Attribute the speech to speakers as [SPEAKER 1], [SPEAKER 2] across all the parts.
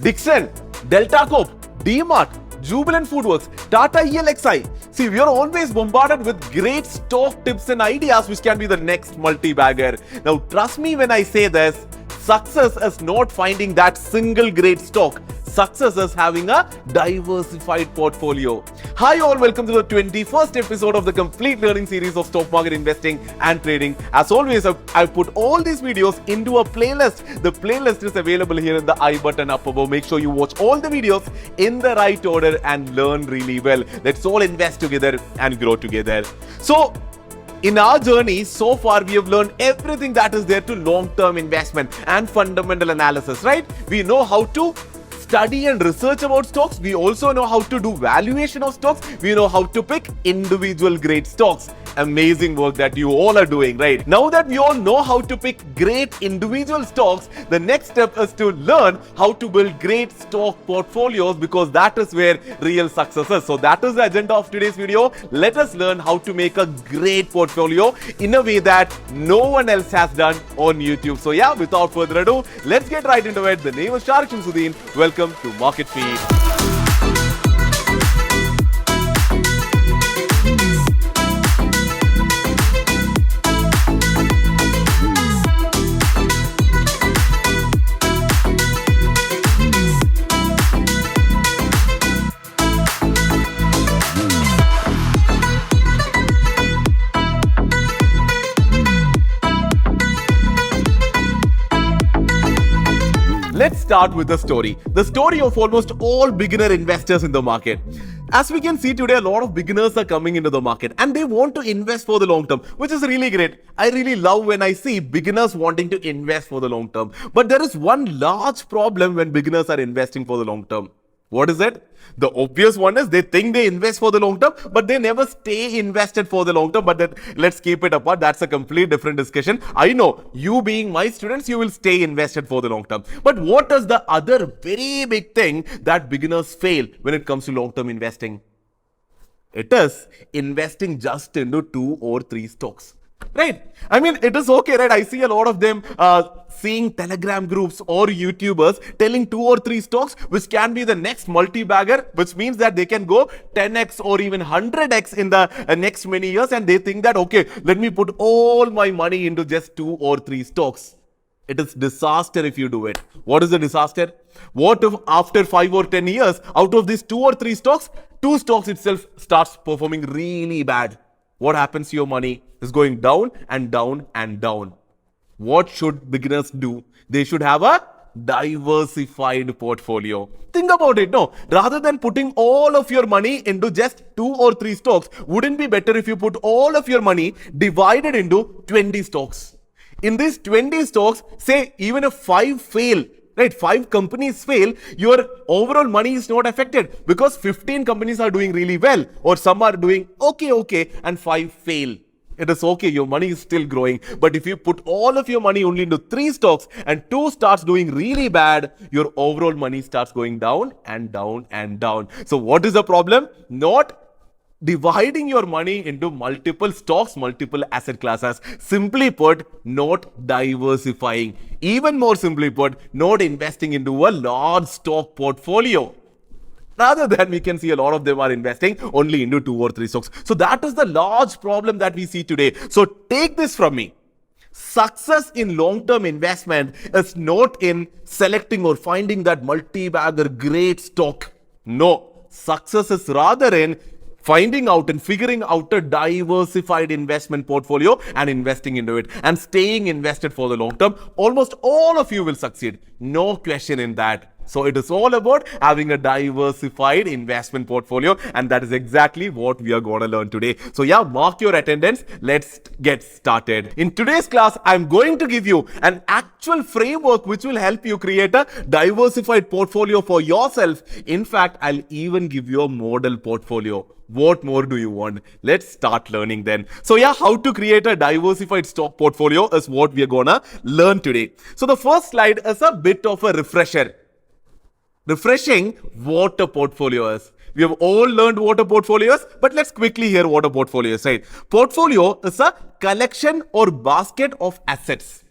[SPEAKER 1] Dixon, Delta Corp, DMart, Jubilant Foodworks, Tata ELXI. See, we are always bombarded with great stock tips and ideas which can be the next multi-bagger. Now, trust me when I say this, success is not finding that single great stock. Success is having a diversified portfolio. Hi all, welcome to the 21st episode of the complete learning series of stock market investing and trading. As always, I've put all these videos into a playlist. The playlist is available here in the I button up above. Make sure you watch all the videos in the right order and learn really well. Let's all invest together and grow together. So, in our journey, so far we have learned everything that is there to long-term investment and fundamental analysis, right? We know how to study and research about stocks. We also know how to do valuation of stocks. We know how to pick individual great stocks. Amazing work that you all are doing, right? Now that we all know how to pick great individual stocks, the next step is to learn how to build great stock portfolios, because that is where real success is. So that is the agenda of today's video. Let us learn how to make a great portfolio in a way that no one else has done on YouTube. So yeah, without further ado, let's get right into it. The name is Sharique Samsudheen. Welcome to Market Feed. Let's start with the story of almost all beginner investors in the market. As we can see today, a lot of beginners are coming into the market and they want to invest for the long term, which is really great. I really love when I see beginners wanting to invest for the long term. But there is one large problem when beginners are investing for the long term. What is it? The obvious one is they think they invest for the long term, but they never stay invested for the long term. But let's keep it apart. That's a complete different discussion. I know you being my students, you will stay invested for the long term. But what is the other very big thing that beginners fail when it comes to long-term investing? It is investing just into 2 or 3 stocks. Right? I mean, it is okay, right? I see a lot of them seeing Telegram groups or YouTubers telling 2 or 3 stocks, which can be the next multi-bagger, which means that they can go 10x or even 100x in the next many years. And they think that, okay, let me put all my money into just 2 or 3 stocks. It is disaster if you do it. What is the disaster? What if after 5 or 10 years, out of these 2 or 3 stocks, 2 stocks itself starts performing really bad? What happens to your money? Is going down and down and down. What should beginners do? They should have a diversified portfolio. Think about it, no? Rather than putting all of your money into just 2 or 3 stocks, wouldn't it be better if you put all of your money divided into 20 stocks? In these 20 stocks, say even if 5 fail, right, 5 companies fail, your overall money is not affected because 15 companies are doing really well, or some are doing okay, and 5 fail. It is okay, your money is still growing. But if you put all of your money only into 3 stocks and 2 starts doing really bad, your overall money starts going down and down and down. So what is the problem? Not dividing your money into multiple stocks, multiple asset classes. Simply put, not diversifying. Even more simply put, not investing into a large stock portfolio. Rather than, we can see a lot of them are investing only into 2 or 3 stocks. So that is the large problem that we see today. So take this from me. Success in long-term investment is not in selecting or finding that multi-bagger great stock. No, success is rather in finding out and figuring out a diversified investment portfolio and investing into it and staying invested for the long term. Almost all of you will succeed. No question in that. So it is all about having a diversified investment portfolio, and that is exactly what we are going to learn today. So yeah, mark your attendance. Let's get started. In today's class, I'm going to give you an actual framework which will help you create a diversified portfolio for yourself. In fact, I'll even give you a model portfolio. What more do you want? Let's start learning then. So yeah, how to create a diversified stock portfolio is what we are gonna learn today. So the first slide is a bit of a refresher. Refreshing what a portfolio is. We have all learned what a portfolio is, but let's quickly hear what a portfolio is, right? Portfolio is a collection or basket of assets.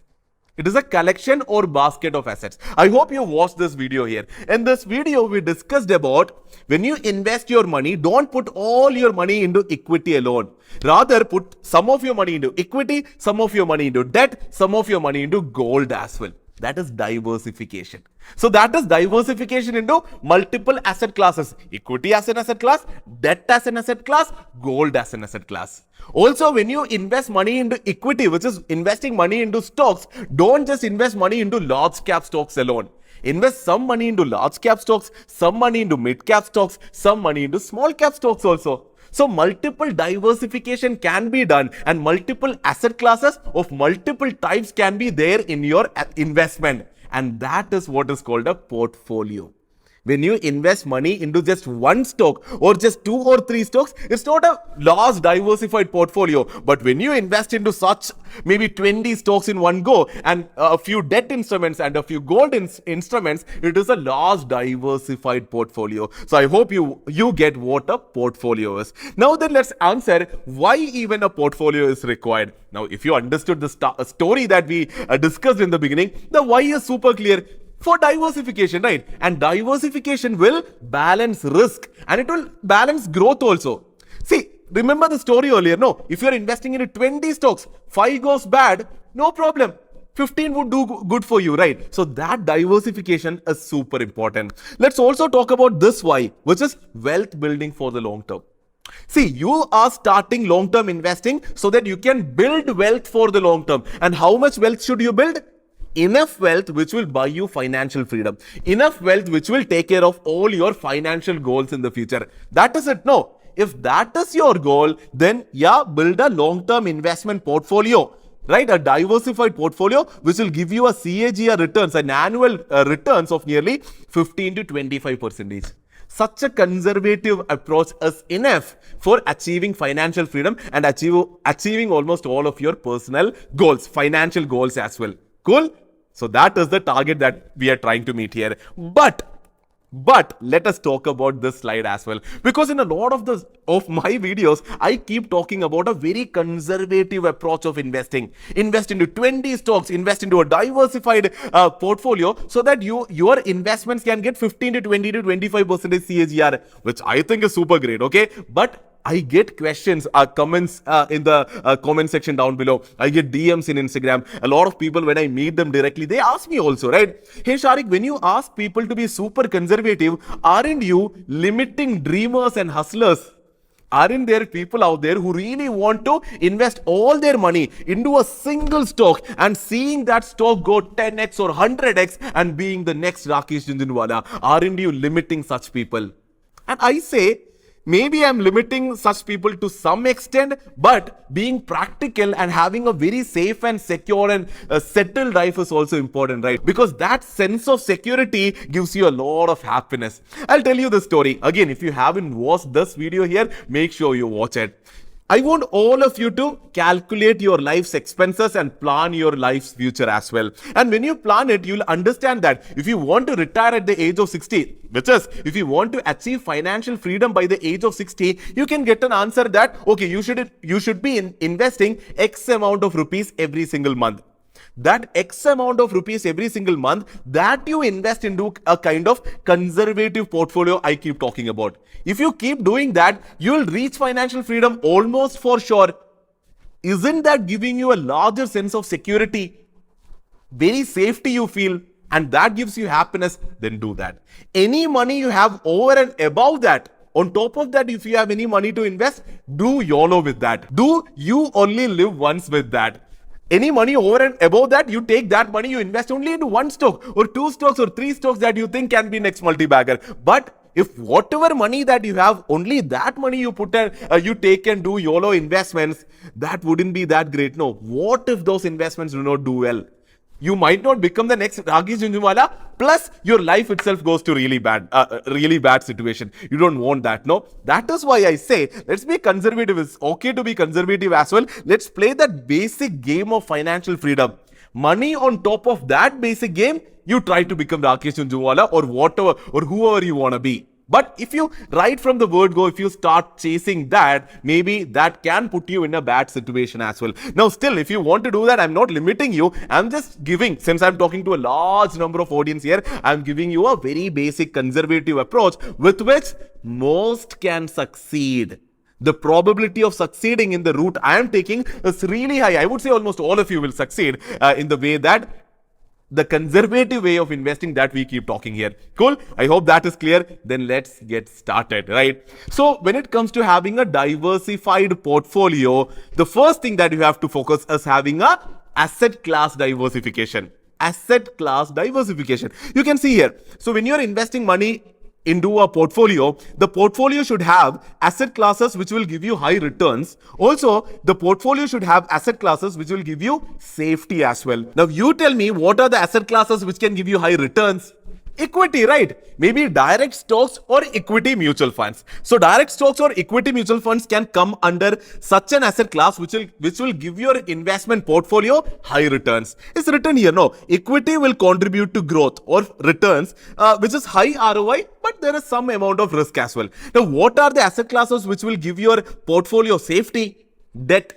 [SPEAKER 1] It is a collection or basket of assets. I hope you watched this video here. In this video, we discussed about when you invest your money, don't put all your money into equity alone. Rather, put some of your money into equity, some of your money into debt, some of your money into gold as well. That is diversification. So that is diversification into multiple asset classes. Equity as an asset class, debt as an asset class, gold as an asset class. Also, when you invest money into equity, which is investing money into stocks, don't just invest money into large cap stocks alone. Invest some money into large cap stocks, some money into mid cap stocks, some money into small cap stocks also. So multiple diversification can be done and multiple asset classes of multiple types can be there in your investment. And that is what is called a portfolio. When you invest money into just one stock or just 2 or 3 stocks, it's not a large diversified portfolio. But when you invest into such maybe 20 stocks in one go and a few debt instruments and a few gold instruments, it is a large diversified portfolio. So I hope you get what a portfolio is. Now then, let's answer why even a portfolio is required. Now, if you understood the story that we discussed in the beginning, the why is super clear. For diversification, right? And diversification will balance risk and it will balance growth also. See, remember the story earlier, no? If you're investing into 20 stocks, 5 goes bad, no problem. 15 would do good for you, right? So that diversification is super important. Let's also talk about this why, which is wealth building for the long term. See, you are starting long-term investing so that you can build wealth for the long term. And how much wealth should you build? Enough wealth which will buy you financial freedom. Enough wealth which will take care of all your financial goals in the future. That is it. No. If that is your goal, then yeah, build a long-term investment portfolio. Right? A diversified portfolio which will give you a CAGR returns, an annual returns of nearly 15 to 25%. Such a conservative approach is enough for achieving financial freedom and achieving almost all of your personal goals, financial goals as well. Cool? So that is the target that we are trying to meet here. But let us talk about this slide as well, because in a lot of my videos, I keep talking about a very conservative approach of investing. Invest into 20 stocks, invest into a diversified portfolio so that your investments can get 15 to 20 to 25% CAGR, which I think is super great. Okay, but I get questions, comments in the comment section down below. I get DMs in Instagram. A lot of people, when I meet them directly, they ask me also, right? Hey, Sharique, when you ask people to be super conservative, aren't you limiting dreamers and hustlers? Aren't there people out there who really want to invest all their money into a single stock and seeing that stock go 10x or 100x and being the next Rakesh Jhunjhunwala? Aren't you limiting such people? And I say, maybe I'm limiting such people to some extent, but being practical and having a very safe and secure and settled life is also important, right? Because that sense of security gives you a lot of happiness. I'll tell you the story. Again, if you haven't watched this video here, make sure you watch it. I want all of you to calculate your life's expenses and plan your life's future as well. And when you plan it, you'll understand that if you want to retire at the age of 60, which is if you want to achieve financial freedom by the age of 60, you can get an answer that, okay, you should be investing X amount of rupees every single month. That X amount of rupees every single month that you invest into a kind of conservative portfolio I keep talking about. If you keep doing that, you'll reach financial freedom almost for sure. Isn't that giving you a larger sense of security? Very safety you feel, and that gives you happiness, then do that. Any money you have over and above that, on top of that, if you have any money to invest, do YOLO with that. Do you only live once with that. Any money over and above that, you take that money, you invest only into one stock or 2 stocks or 3 stocks that you think can be next multi-bagger. But if whatever money that you have, only that money you put in, you take and do YOLO investments, that wouldn't be that great. No. What if those investments do not do well? You might not become the next Rakesh Jhunjhunwala, plus your life itself goes to really bad situation. You don't want that, no? That is why I say, let's be conservative. It's okay to be conservative as well. Let's play that basic game of financial freedom. Money on top of that basic game, you try to become Rakesh Jhunjhunwala or whatever or whoever you want to be. But if you right from the word go, if you start chasing that, maybe that can put you in a bad situation as well. Now, still, if you want to do that, I'm not limiting you. I'm just giving, since I'm talking to a large number of audience here, I'm giving you a very basic conservative approach with which most can succeed. The probability of succeeding in the route I am taking is really high. I would say almost all of you will succeed in the way that the conservative way of investing that we keep talking here. Cool. I hope that is clear. Then let's get started, right? So when it comes to having a diversified portfolio, the first thing that you have to focus is having a asset class diversification. Asset class diversification. You can see here. So when you're investing money into a portfolio, the portfolio should have asset classes which will give you high returns. Also, the portfolio should have asset classes which will give you safety as well. Now, you tell me, what are the asset classes which can give you high returns? Equity, right? Maybe direct stocks or equity mutual funds. So direct stocks or equity mutual funds can come under such an asset class which will give your investment portfolio high returns. It's written here, no. Equity will contribute to growth or returns, which is high ROI, but there is some amount of risk as well. Now, what are the asset classes which will give your portfolio safety? Debt,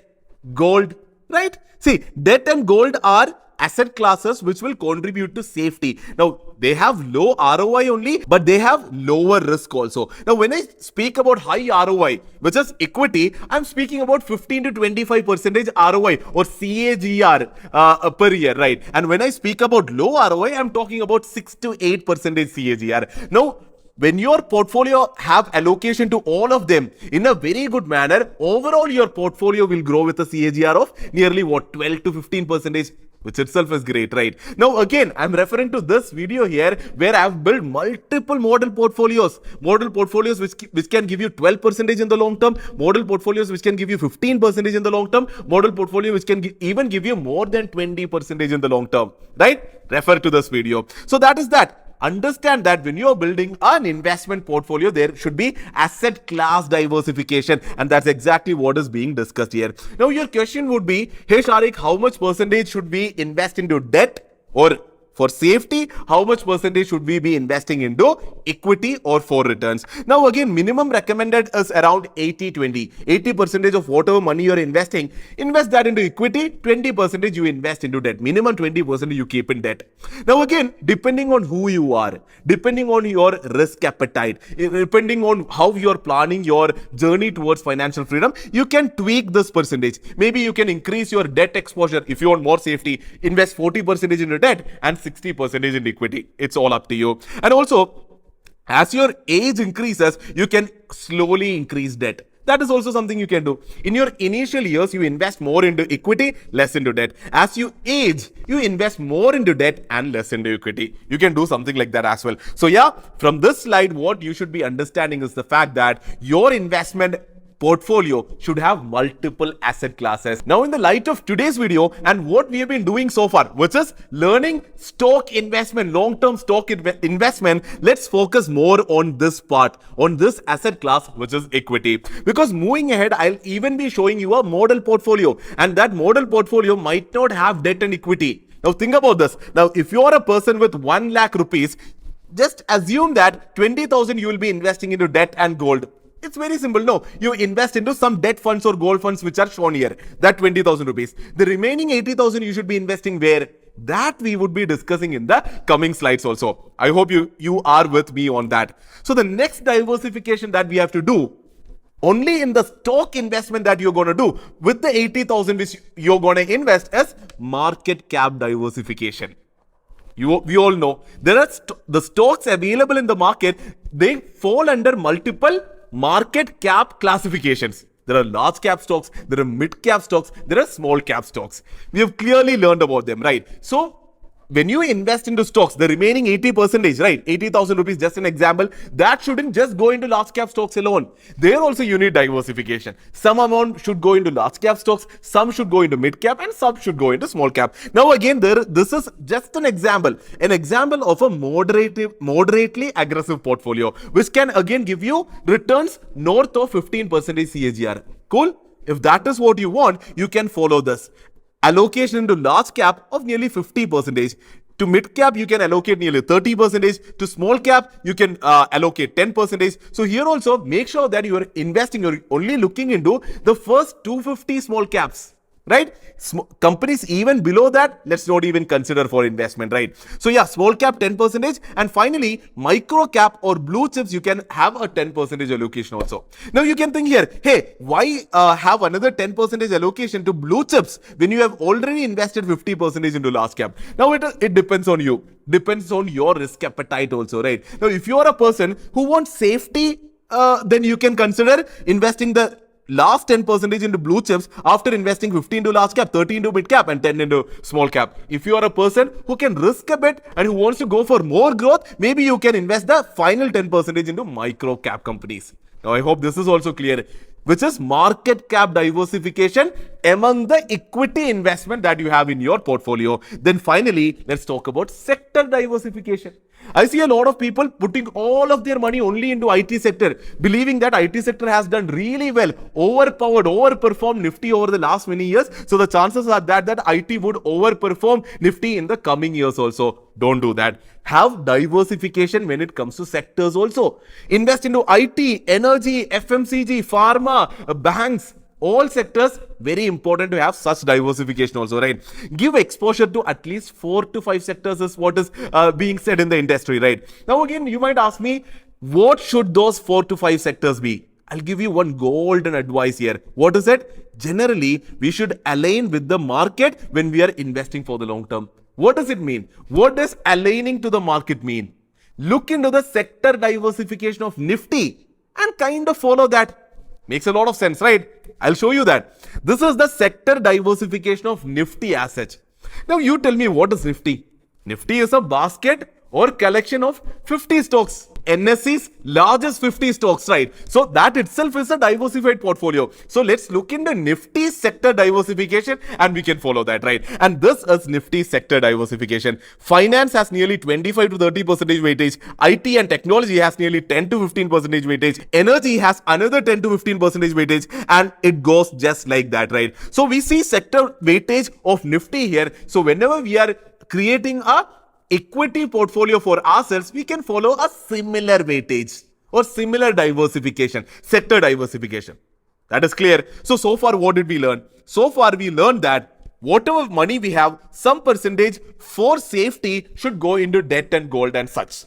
[SPEAKER 1] gold, right? See, debt and gold are asset classes which will contribute to safety. Now, they have low ROI only, but they have lower risk also. Now, when I speak about high ROI, which is equity, I'm speaking about 15 to 25% ROI or CAGR per year, right? And when I speak about low ROI, I'm talking about 6 to 8% CAGR. Now, when your portfolio have allocation to all of them in a very good manner, overall your portfolio will grow with a CAGR of nearly 12 to 15%. Which itself is great, right? Now, again, I'm referring to this video here where I've built multiple model portfolios which can give you 12% in the long term, model portfolios which can give you 15% in the long term, model portfolio which can even give you more than 20% in the long term, right? Refer to this video. So that is that. Understand that when you are building an investment portfolio, there should be asset class diversification, and that's exactly what is being discussed here. Now, your question would be, hey Sharique, how much percentage should we invest into debt, or for safety, how much percentage should we be investing into equity or for returns? Now, again, minimum recommended is around 80-20. 80% of whatever money you're investing, invest that into equity, 20% you invest into debt. Minimum 20% you keep in debt. Now, again, depending on who you are, depending on your risk appetite, depending on how you're planning your journey towards financial freedom, you can tweak this percentage. Maybe you can increase your debt exposure. If you want more safety, invest 40% into debt and 60% in equity. It's all up to you. And also, as your age increases, you can slowly increase debt. That is also something you can do. In your initial years, you invest more into equity, less into debt. As you age, you invest more into debt and less into equity. You can do something like that as well. So yeah, from this slide, what you should be understanding is the fact that your investment portfolio should have multiple asset classes. Now, in the light of today's video and what we have been doing so far, which is learning stock investment, long-term stock investment, let's focus more on this part, on this asset class, which is equity. Because moving ahead, I'll even be showing you a model portfolio, and that model portfolio might not have debt and equity. Now, think about this. Now, if you're a person with 1 lakh rupees, just assume that 20,000 you will be investing into debt and gold. It's very simple. No, you invest into some debt funds or gold funds which are shown here. That 20,000 rupees. The remaining 80,000 you should be investing where? That we would be discussing in the coming slides also. I hope you are with me on that. So the next diversification that we have to do, only in the stock investment that you're going to do with the 80,000 which you're going to invest, is market cap diversification. We all know there are the stocks available in the market. They fall under multiple market cap classifications. There are large cap stocks, there are mid cap stocks, there are small cap stocks. We have clearly learned about them, right? So when you invest into stocks, the remaining 80%, right? 80,000 rupees, just an example, that shouldn't just go into large cap stocks alone. There also you need diversification. Some amount should go into large cap stocks, some should go into mid cap, and some should go into small cap. Now again, this is just an example of a moderately aggressive portfolio, which can again give you returns north of 15% CAGR. Cool? If that is what you want, you can follow this. Allocation into large cap of nearly 50%. To mid cap, you can allocate nearly 30%. To small cap, you can allocate 10%. So here also, make sure that you are investing, you're only looking into the first 250 small caps. Right? Companies even below that, let's not even consider for investment, right? So yeah, small cap 10%, and finally micro cap or blue chips, you can have a 10% allocation also. Now you can think here, hey, why have another 10% allocation to blue chips when you have already invested 50% into large cap? Now it depends on you, depends on your risk appetite also, right? Now if you are a person who wants safety, then you can consider investing the last 10% into blue chips after investing 50 into large cap, 30 into mid cap, and 10 into small cap. If you are a person who can risk a bit and who wants to go for more growth, maybe you can invest the final 10% into micro cap companies. Now I hope this is also clear, which is market cap diversification among the equity investment that you have in your portfolio. Then finally, let's talk about sector diversification. I see a lot of people putting all of their money only into IT sector, believing that IT sector has done really well, overperformed Nifty over the last many years. So the chances are that IT would overperform Nifty in the coming years also. Don't do that. Have diversification when it comes to sectors also. Invest into IT, energy, FMCG, pharma, banks. All sectors, very important to have such diversification also, right? Give exposure to at least 4 to 5 sectors is what is being said in the industry, right? Now again, you might ask me, what should those 4 to 5 sectors be? I'll give you one golden advice here. What is it? Generally, we should align with the market when we are investing for the long term. What does it mean? What does aligning to the market mean? Look into the sector diversification of Nifty and kind of follow that. Makes a lot of sense, right? I'll show you that. This is the sector diversification of Nifty as such. Now you tell me, what is Nifty? Nifty is a basket or collection of 50 stocks. NSE's largest 50 stocks, right? So that itself is a diversified portfolio. So let's look into Nifty sector diversification and we can follow that, right? And this is Nifty sector diversification. Finance has nearly 25 to 30% weightage. IT and technology has nearly 10 to 15% weightage. Energy has another 10 to 15% weightage, and it goes just like that, right? So we see sector weightage of Nifty here. So whenever we are creating a equity portfolio for ourselves, we can follow a similar weightage or similar diversification, sector diversification. That is clear. So far what did we learn? So far we learned that whatever money we have, some percentage for safety should go into debt and gold and such.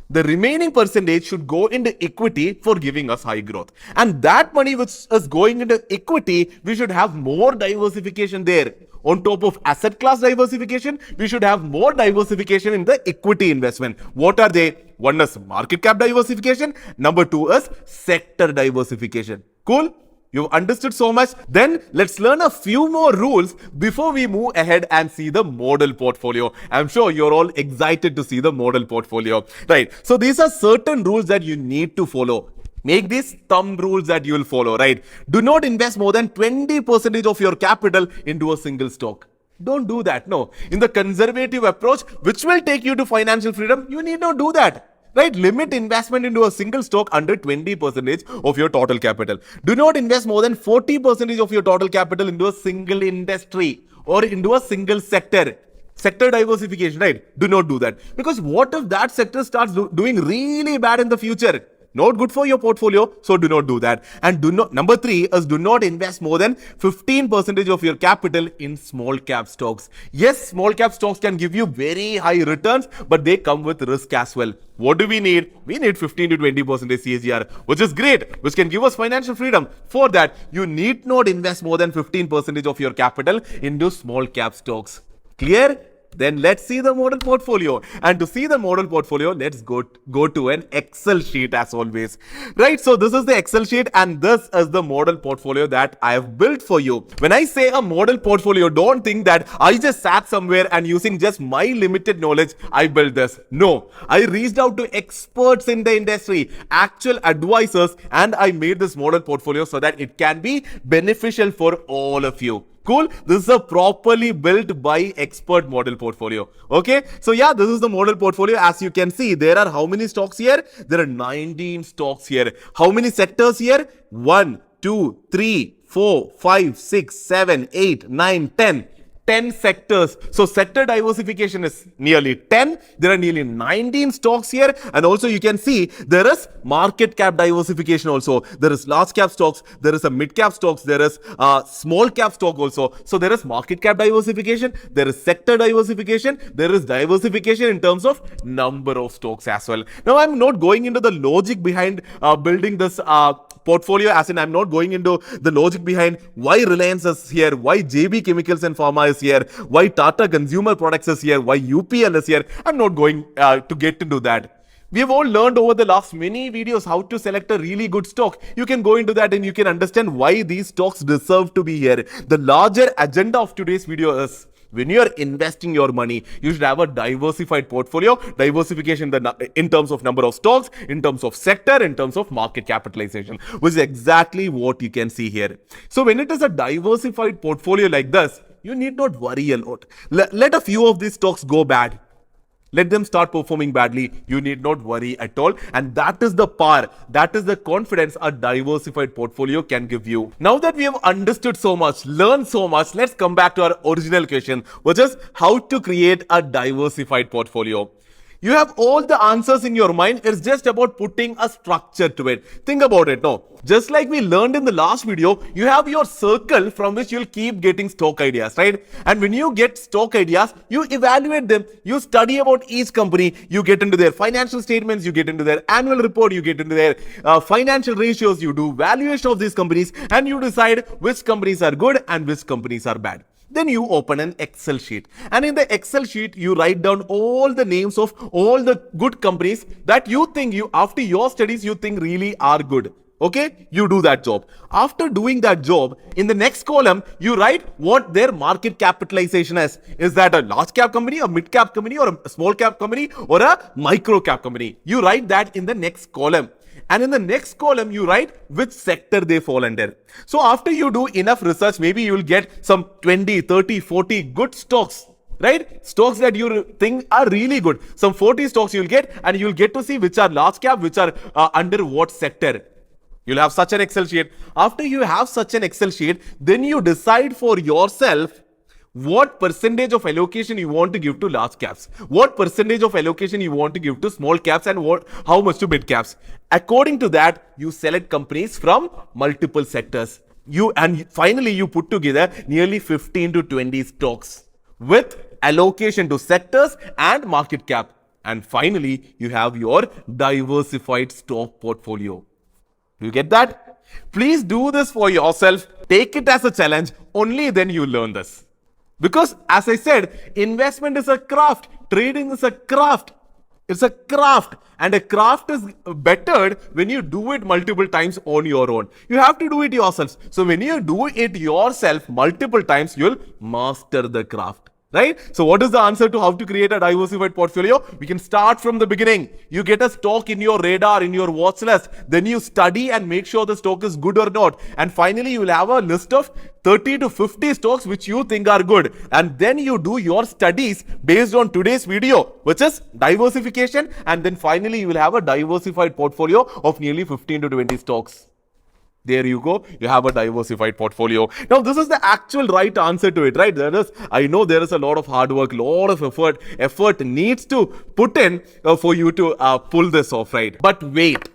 [SPEAKER 1] The remaining percentage should go into equity for giving us high growth. And that money which is going into equity, we should have more diversification there. On top of asset class diversification, we should have more diversification in the equity investment. What are they? One is market cap diversification. Number 2 is sector diversification. Cool? You've understood so much. Then let's learn a few more rules before we move ahead and see the model portfolio. I'm sure you're all excited to see the model portfolio, right? So these are certain rules that you need to follow. Make these thumb rules that you will follow, right? Do not invest more than 20% of your capital into a single stock. Don't do that. No. In the conservative approach, which will take you to financial freedom, you need not do that. Right? Limit investment into a single stock under 20% of your total capital. Do not invest more than 40% of your total capital into a single industry or into a single sector. Sector diversification, right? Do not do that. Because what if that sector starts doing really bad in the future? Not good for your portfolio, so do not do that. And number 3 is do not invest more than 15% of your capital in small cap stocks. Yes, small cap stocks can give you very high returns, but they come with risk as well. What do we need? We need 15 to 20% CAGR, which is great, which can give us financial freedom. For that, you need not invest more than 15% of your capital into small cap stocks. Clear? Then let's see the model portfolio. And to see the model portfolio, let's go to an Excel sheet as always. Right, so this is the Excel sheet and this is the model portfolio that I have built for you. When I say a model portfolio, don't think that I just sat somewhere and using just my limited knowledge, I built this. No, I reached out to experts in the industry, actual advisors, and I made this model portfolio so that it can be beneficial for all of you. Cool. This is a properly built by expert model portfolio. Okay. So yeah, this is the model portfolio. As you can see, there are how many stocks here? There are 19 stocks here. How many sectors here? 1, 2, 3, 4, 5, 6, 7, 8, 9, 10. 10 sectors. So sector diversification is nearly 10. There are nearly 19 stocks here. And also you can see there is market cap diversification also. There is large cap stocks. There is a mid cap stocks. There is small cap stock also. So there is market cap diversification. There is sector diversification. There is diversification in terms of number of stocks as well. Now I'm not going into the logic behind building this portfolio, as in I'm not going into the logic behind why Reliance is here, why JB Chemicals and Pharma is here, why Tata Consumer Products is here, why UPL is here. I'm not going to get into that. We have all learned over the last many videos how to select a really good stock. You can go into that and you can understand why these stocks deserve to be here. The larger agenda of today's video is, when you are investing your money, you should have a diversified portfolio. Diversification in terms of number of stocks, in terms of sector, in terms of market capitalization, which is exactly what you can see here. So when it is a diversified portfolio like this, you need not worry a lot. Let a few of these stocks go bad. Let them start performing badly. You need not worry at all. And that is the power, that is the confidence a diversified portfolio can give you. Now that we have understood so much, learned so much, let's come back to our original question, which is how to create a diversified portfolio. You have all the answers in your mind. It's just about putting a structure to it. Think about it now. Just like we learned in the last video, you have your circle from which you'll keep getting stock ideas, right? And when you get stock ideas, you evaluate them. You study about each company. You get into their financial statements. You get into their annual report. You get into their financial ratios. You do valuation of these companies and you decide which companies are good and which companies are bad. Then you open an Excel sheet, and in the Excel sheet you write down all the names of all the good companies that you think, after your studies, you think really are good. Okay, you do that job. After doing that job, in the next column, you write what their market capitalization is. Is that a large cap company, a mid cap company, or a small cap company, or a micro cap company? You write that in the next column. And in the next column, you write which sector they fall under. So after you do enough research, maybe you will get some 20, 30, 40 good stocks, right? Stocks that you think are really good. Some 40 stocks you'll get, and you'll get to see which are large cap, which are under what sector. You'll have such an Excel sheet. After you have such an Excel sheet, then you decide for yourself what percentage of allocation you want to give to large caps, what percentage of allocation you want to give to small caps, and how much to mid caps. According to that, you select companies from multiple sectors. And finally you put together nearly 15 to 20 stocks with allocation to sectors and market cap. And finally, you have your diversified stock portfolio. You get that? Please do this for yourself. Take it as a challenge. Only then you learn this. Because as I said, investment is a craft. Trading is a craft. It's a craft. And a craft is bettered when you do it multiple times on your own. You have to do it yourself. So when you do it yourself multiple times, you'll master the craft. Right? So what is the answer to how to create a diversified portfolio? We can start from the beginning. You get a stock in your radar, in your watch list. Then you study and make sure the stock is good or not. And finally, you will have a list of 30 to 50 stocks which you think are good. And then you do your studies based on today's video, which is diversification. And then finally, you will have a diversified portfolio of nearly 15 to 20 stocks. There you go. You have a diversified portfolio. Now, this is the actual right answer to it, right? I know there is a lot of hard work, lot of effort. Effort needs to put in for you to pull this off, right? But wait,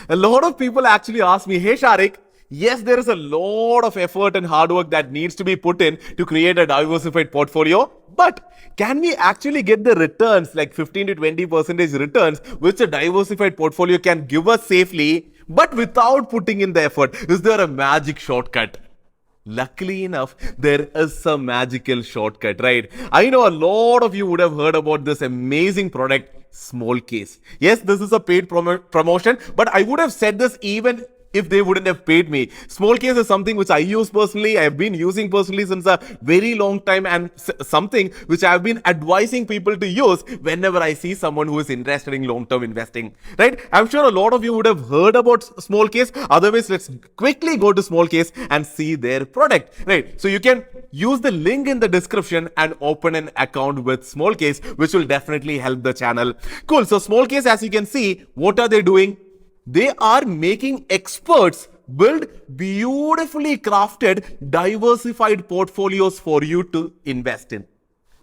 [SPEAKER 1] a lot of people actually ask me, hey, Sharique, yes, there is a lot of effort and hard work that needs to be put in to create a diversified portfolio. But can we actually get the returns, like 15 to 20% returns, which a diversified portfolio can give us safely, but without putting in the effort? Is there a magic shortcut? Luckily enough, there is a magical shortcut, right? I know a lot of you would have heard about this amazing product, Small Case. Yes, this is a paid promotion, but I would have said this even if they wouldn't have paid me. Small Case is something which I use personally. I have been using personally since a very long time, and something which I have been advising people to use whenever I see someone who is interested in long-term investing, right? I'm sure a lot of you would have heard about Small Case. Otherwise, let's quickly go to Small Case and see their product, right? So you can use the link in the description and open an account with Small Case, which will definitely help the channel. Cool. So Small Case, as you can see, what are they doing? They are making experts build beautifully crafted, diversified portfolios for you to invest in.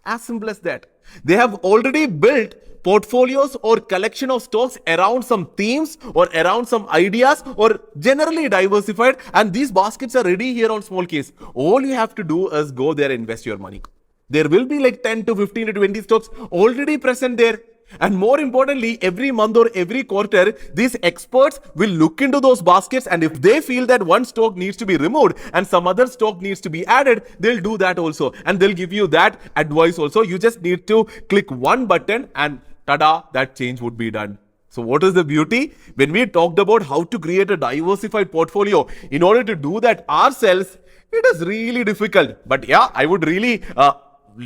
[SPEAKER 1] As simple as that. They have already built portfolios or collection of stocks around some themes or around some ideas or generally diversified, and these baskets are ready here on small case. All you have to do is go there and invest your money. There will be like 10 to 15 to 20 stocks already present there. And more importantly, every month or every quarter, these experts will look into those baskets, and if they feel that one stock needs to be removed and some other stock needs to be added, they'll do that also. And they'll give you that advice also. You just need to click one button and tada, that change would be done. So what is the beauty? When we talked about how to create a diversified portfolio, in order to do that ourselves, it is really difficult. But yeah, I would really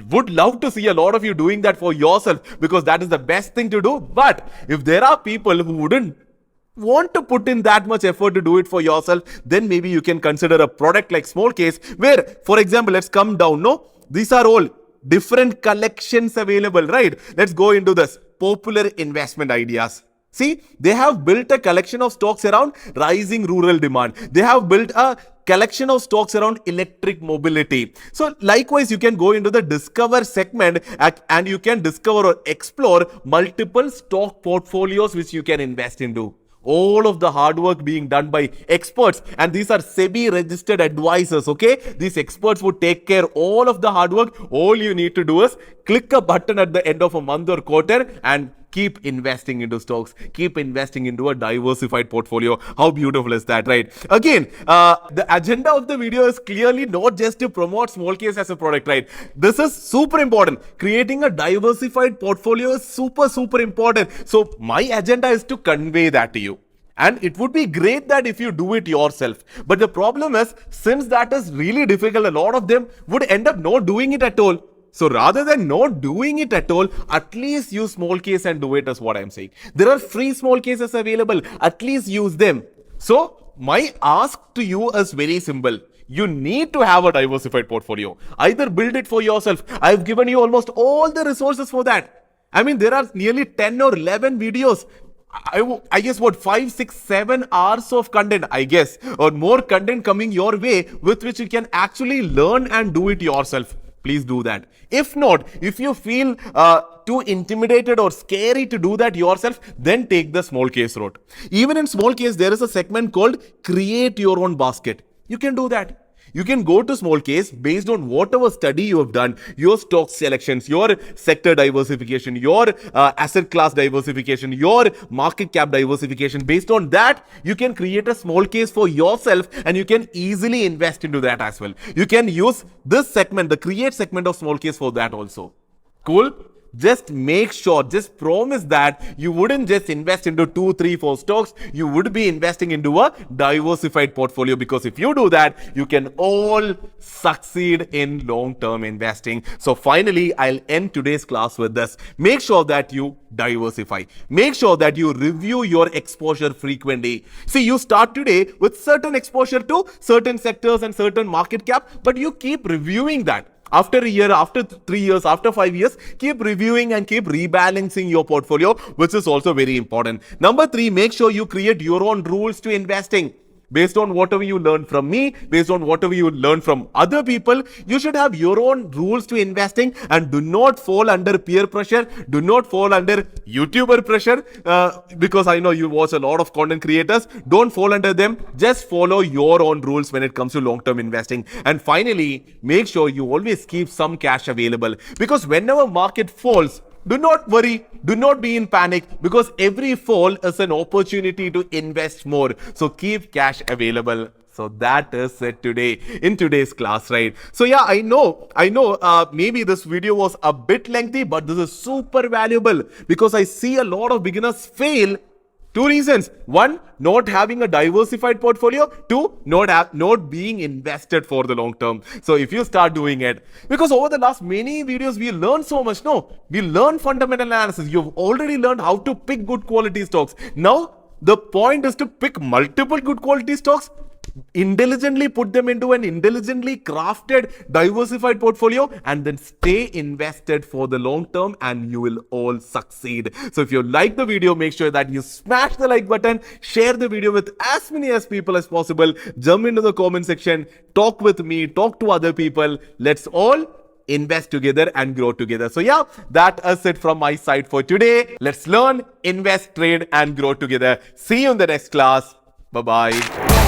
[SPEAKER 1] would love to see a lot of you doing that for yourself, because that is the best thing to do. But if there are people who wouldn't want to put in that much effort to do it for yourself, then maybe you can consider a product like Small Case, where, for example, let's come down. No, these are all different collections available, right? Let's go into this popular investment ideas. See, they have built a collection of stocks around rising rural demand. They have built a collection of stocks around electric mobility. So likewise, you can go into the discover segment and you can discover or explore multiple stock portfolios which you can invest into. All of the hard work being done by experts, and these are SEBI registered advisors, okay? These experts would take care all of the hard work. All you need to do is click a button at the end of a month or quarter and keep investing into stocks, keep investing into a diversified portfolio. How beautiful is that, right? Again, the agenda of the video is clearly not just to promote Small Case as a product, right? This is super important. Creating a diversified portfolio is super important. So my agenda is to convey that to you. And it would be great that if you do it yourself. But the problem is, since that is really difficult, a lot of them would end up not doing it at all. So rather than not doing it at all, at least use Small Case and do it, is what I'm saying. There are free small cases available. At least use them. So my ask to you is very simple. You need to have a diversified portfolio. Either build it for yourself. I've given you almost all the resources for that. I mean, there are nearly 10 or 11 videos. I guess what, 5, 6, 7 hours of content, I guess, or more content coming your way with which you can actually learn and do it yourself. Please do that. If not, if you feel too intimidated or scary to do that yourself, then take the Small Case route. Even in Small Case, there is a segment called Create Your Own Basket. You can do that. You can go to Small Case based on whatever study you have done, your stock selections, your sector diversification, your asset class diversification, your market cap diversification. Based on that, you can create a Small Case for yourself and you can easily invest into that as well. You can use this segment, the create segment of Small Case, for that also. Cool? Just make sure, just promise that you wouldn't just invest into 2, 3, 4 stocks. You would be investing into a diversified portfolio, because if you do that, you can all succeed in long-term investing. So finally, I'll end today's class with this. Make sure that you diversify. Make sure that you review your exposure frequently. See, you start today with certain exposure to certain sectors and certain market cap, but you keep reviewing that. After a year, after 3 years, after 5 years, keep reviewing and keep rebalancing your portfolio, which is also very important. Number 3, make sure you create your own rules to investing. Based on whatever you learn from me, based on whatever you learn from other people, you should have your own rules to investing, and do not fall under peer pressure. Do not fall under YouTuber pressure, because I know you watch a lot of content creators. Don't fall under them. Just follow your own rules when it comes to long-term investing. And finally, make sure you always keep some cash available, because whenever market falls, do not worry, do not be in panic, because every fall is an opportunity to invest more. So keep cash available. So that is it today in today's class, right? So yeah, I know, maybe this video was a bit lengthy, but this is super valuable, because I see a lot of beginners fail. 2 reasons. 1, not having a diversified portfolio. 2, not being invested for the long term. So if you start doing it, because over the last many videos, we learned so much. No, we learned fundamental analysis. You've already learned how to pick good quality stocks. Now, the point is to pick multiple good quality stocks intelligently put them into an intelligently crafted diversified portfolio and then stay invested for the long term, and you will all succeed. So if you like the video, make sure that you smash the like button, share the video with as many as people as possible, jump into the comment section, talk with me, talk to other people. Let's all invest together and grow together. So yeah, that is it from my side for today. Let's learn, invest, trade and grow together. See you in the next class. Bye bye.